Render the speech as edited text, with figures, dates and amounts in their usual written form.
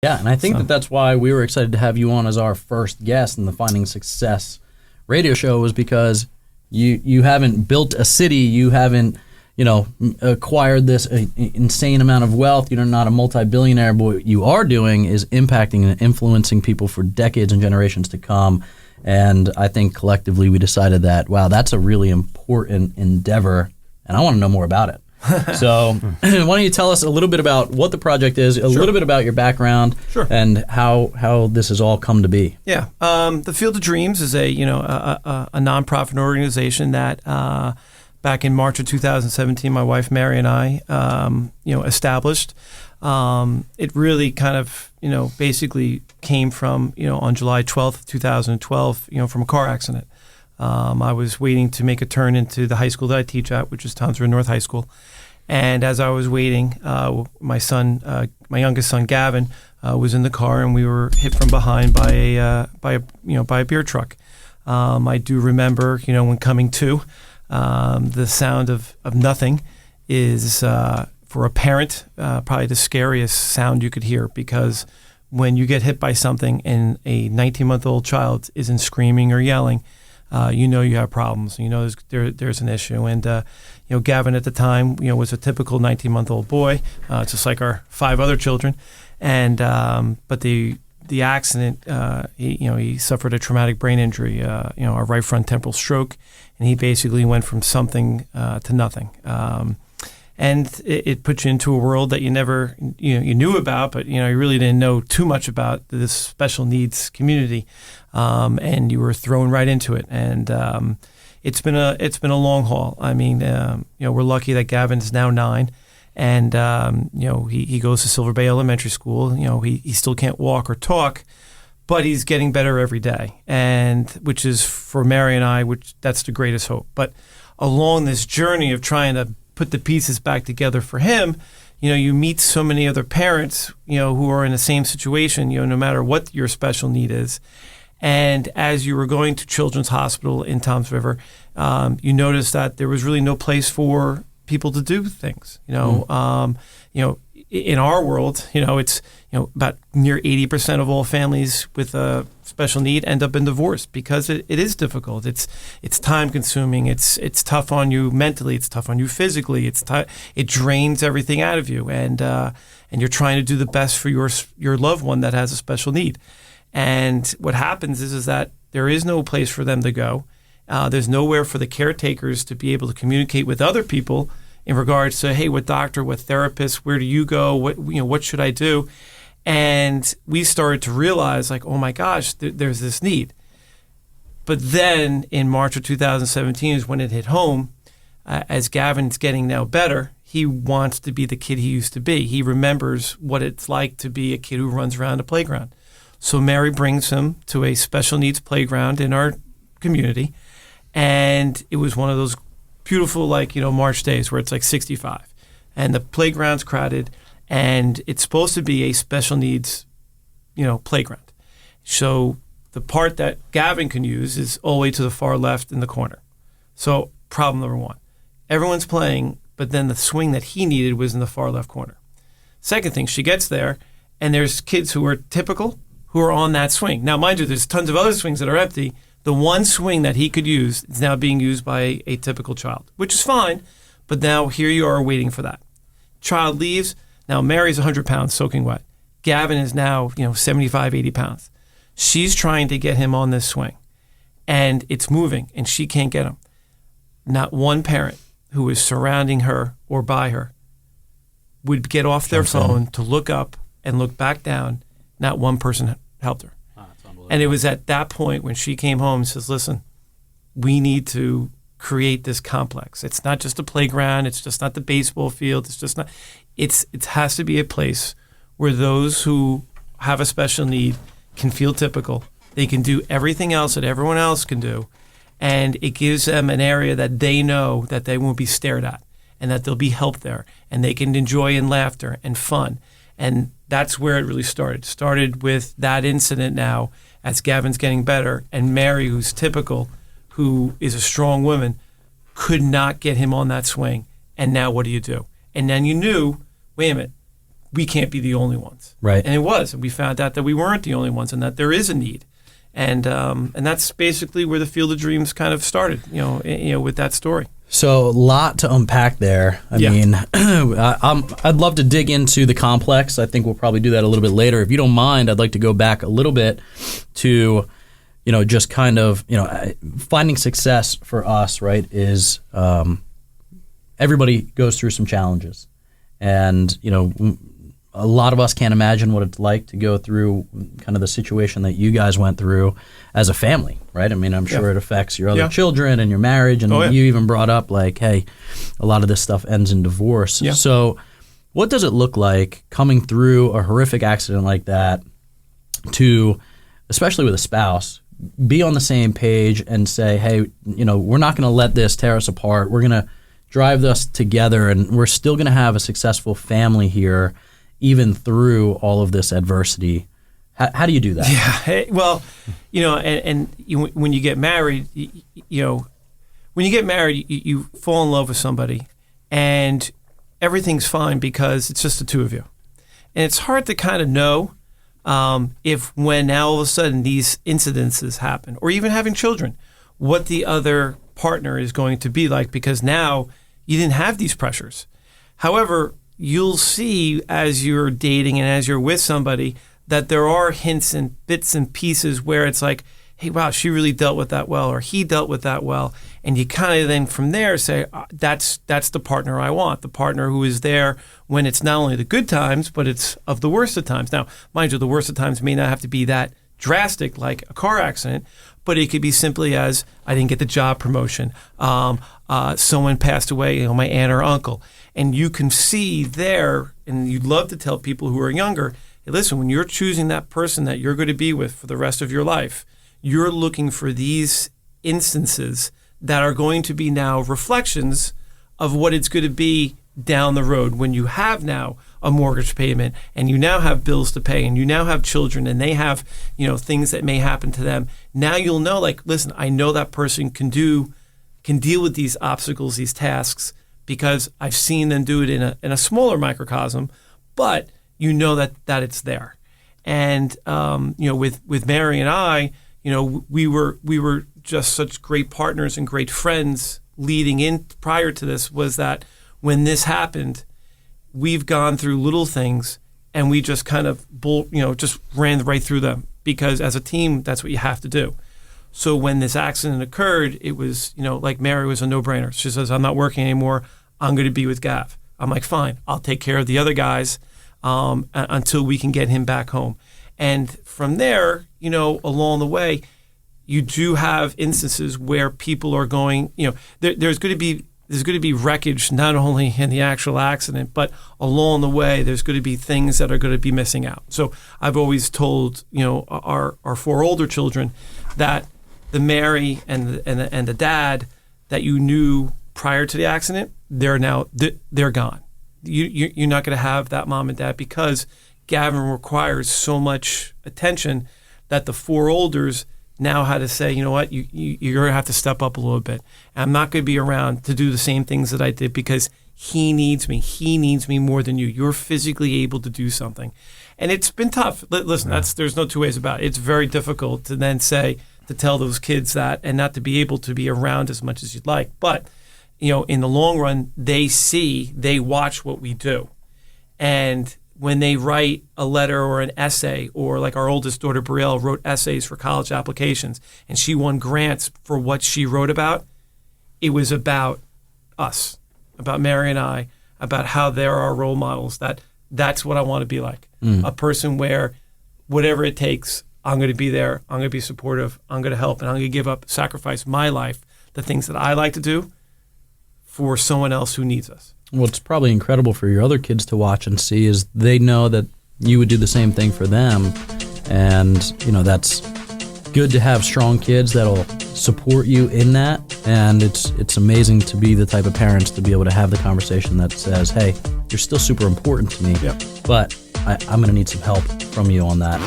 Yeah, and I think that's why we were excited to have you on as our first guest in the Finding Success radio show, was because you haven't built a city, you haven't acquired this insane amount of wealth. You're not a multi-billionaire, but what you are doing is impacting and influencing people for decades and generations to come. And I think collectively we decided that, wow, that's a really important endeavor, and I want to know more about it. So why don't you tell us a little bit about what the project is, a little bit about your background, and how this has all come to be. Yeah. The Field of Dreams is a nonprofit organization that back in March of 2017, my wife Mary and I established. It really kind of basically came from on July 12th, 2012, from a car accident. I was waiting to make a turn into the high school that I teach at, which is Towns River North High School. And as I was waiting, my youngest son, Gavin, was in the car, and we were hit from behind by a beer truck. I do remember, when coming to, the sound of nothing is, for a parent, probably the scariest sound you could hear, because when you get hit by something and a 19-month-old child isn't screaming or yelling, you have problems. There's an issue. And Gavin at the time, was a typical 19-month-old boy, just like our 5 other children. And but the accident, he suffered a traumatic brain injury, a right front temporal stroke, and he basically went from something to nothing. And it puts you into a world that you never, you knew about, but you really didn't know too much about this special needs community, and you were thrown right into it. And it's been a long haul. I mean, we're lucky that Gavin's now 9, and he goes to Silver Bay Elementary School. He still can't walk or talk, but he's getting better every day, and which is for Mary and I, that's the greatest hope. But along this journey of trying to put the pieces back together for him, you meet so many other parents, who are in the same situation, no matter what your special need is. And as you were going to Children's Hospital in Toms River, you noticed that there was really no place for people to do things. In our world, it's about near 80% of all families with a special need end up in divorce, because it is difficult. It's time consuming. It's tough on you mentally. It's tough on you physically. It drains everything out of you, and you're trying to do the best for your loved one that has a special need. And what happens is that there is no place for them to go. There's nowhere for the caretakers to be able to communicate with other people in regards to, hey, what doctor, what therapist, where do you go, what should I do? And we started to realize, like, oh my gosh, there's this need. But then in March of 2017 is when it hit home. As Gavin's getting now better, he wants to be the kid he used to be. He remembers what it's like to be a kid who runs around the playground. So Mary brings him to a special needs playground in our community. And it was one of those beautiful, March days where it's like 65. And the playground's crowded. And it's supposed to be a special needs, playground. So the part that Gavin can use is all the way to the far left in the corner. So problem number 1. Everyone's playing, but then the swing that he needed was in the far left corner. Second thing, she gets there, and there's kids who are typical who are on that swing. Now, mind you, there's tons of other swings that are empty. The one swing that he could use is now being used by a typical child, which is fine, but now here you are waiting for that. Child leaves. Now, Mary's 100 pounds soaking wet. Gavin is now, 75, 80 pounds. She's trying to get him on this swing, and it's moving, and she can't get him. Not one parent who is surrounding her or by her would get off their phone to look up and look back down. Not one person helped her. And it was at that point when she came home and says, listen, we need to create this complex. It's not just a playground. It's just not the baseball field. It's just not. It has to be a place where those who have a special need can feel typical. They can do everything else that everyone else can do. And it gives them an area that they know that they won't be stared at, and that there'll be help there, and they can enjoy in laughter and fun. And that's where it really started. Started with that incident now as Gavin's getting better, and Mary, who's typical, who is a strong woman, could not get him on that swing. And now what do? And then you knew, wait a minute, we can't be the only ones. Right. And it was. And we found out that we weren't the only ones and that there is a need. And that's basically where the Field of Dreams kind of started, with that story. So a lot to unpack there. I mean, I'd love to dig into the complex. I think we'll probably do that a little bit later. If you don't mind, I'd like to go back a little bit to, just kind of, finding success for us, right, is everybody goes through some challenges. And, a lot of us can't imagine what it's like to go through kind of the situation that you guys went through as a family, right? I mean, I'm sure it affects your other children and your marriage. And you even brought up like, hey, a lot of this stuff ends in divorce. Yeah. So what does it look like coming through a horrific accident like that to, especially with a spouse, be on the same page and say, hey, we're not going to let this tear us apart. We're going to drive us together and we're still going to have a successful family here even through all of this adversity. How do you do that? Yeah, well, when you get married, you fall in love with somebody and everything's fine because it's just the two of you. And it's hard to kind of know when now all of a sudden these incidences happen, or even having children, what the other partner is going to be like, because now you didn't have these pressures. However, you'll see as you're dating and as you're with somebody that there are hints and bits and pieces where it's like, hey, wow, she really dealt with that well, or he dealt with that well. And you kind of then from there say, that's the partner I want, the partner who is there when it's not only the good times, but it's of the worst of times. Now, mind you, the worst of times may not have to be that drastic like a car accident, but it could be simply as I didn't get the job promotion, someone passed away, my aunt or uncle. And you can see there, and you'd love to tell people who are younger, hey, listen, when you're choosing that person that you're going to be with for the rest of your life, you're looking for these instances that are going to be now reflections of what it's going to be down the road when you have now a mortgage payment and you now have bills to pay and you now have children and they have, things that may happen to them. Now you'll know, like, listen, I know that person can deal with these obstacles, these tasks, because I've seen them do it in a smaller microcosm, but that it's there. And with Mary and I, we were just such great partners and great friends leading in prior to this, was that when this happened, we've gone through little things and we just kind of just ran right through them, because as a team, that's what you have to do. So when this accident occurred, it was, like Mary was a no-brainer. She says, I'm not working anymore. I'm going to be with Gav. I'm like, fine, I'll take care of the other guys until we can get him back home. And from there, along the way, you do have instances where people are going, there's going to be wreckage, not only in the actual accident, but along the way, there's going to be things that are going to be missing out. So I've always told, our four older children that the Mary and the dad that you knew prior to the accident, they're gone. You're not going to have that mom and dad, because Gavin requires so much attention that the four olders now had to say, you know what, you're going to have to step up a little bit. I'm not going to be around to do the same things that I did, because he needs me. He needs me more than you. You're physically able to do something. And it's been tough. Listen, there's no two ways about it. It's very difficult to then to tell those kids that and not to be able to be around as much as you'd like. But, in the long run, they watch what we do. And when they write a letter or an essay, or like our oldest daughter, Brielle, wrote essays for college applications, and she won grants for what she wrote about, it was about us, about Mary and I, about how they're our role models, that's what I want to be like. A person where whatever it takes, I'm going to be there, I'm going to be supportive, I'm going to help, and I'm going to sacrifice my life, the things that I like to do, for someone else who needs us. What's probably incredible for your other kids to watch and see is they know that you would do the same thing for them. And, that's good to have strong kids that'll support you in that. And it's amazing to be the type of parents to be able to have the conversation that says, hey, you're still super important to me, but I'm going to need some help from you on that.